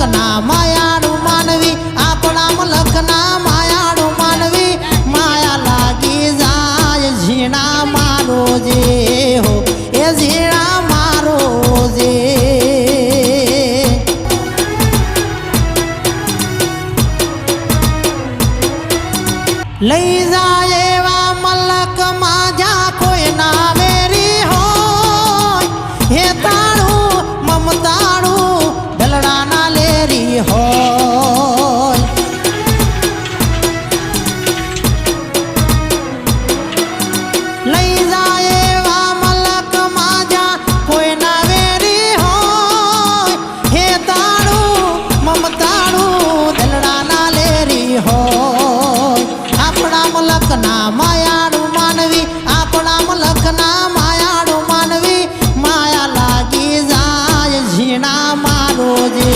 મલકના માયાળું માનવી આપણા મલકના માયાળું માનવી માયા લાગી જાય ઝીણા મારો જે હો એ ઝીણા મારો જે લઈ જાય એવા મલકમાં જ્યાં કોઈ ના વેરી હોય હે તાળું મમતાળું દલડાના લેરી હોય લઈ જાય એવા મલકમાં જ્યાં કોઈ ના વેરી હોય હે તાળું મમતાળું દલડાના લેરી હોય આપણા મલકના માયાળું માનવી આપણા મલકના માયાળું માનવી માયા લાગી જાય ઝીણા મારો જે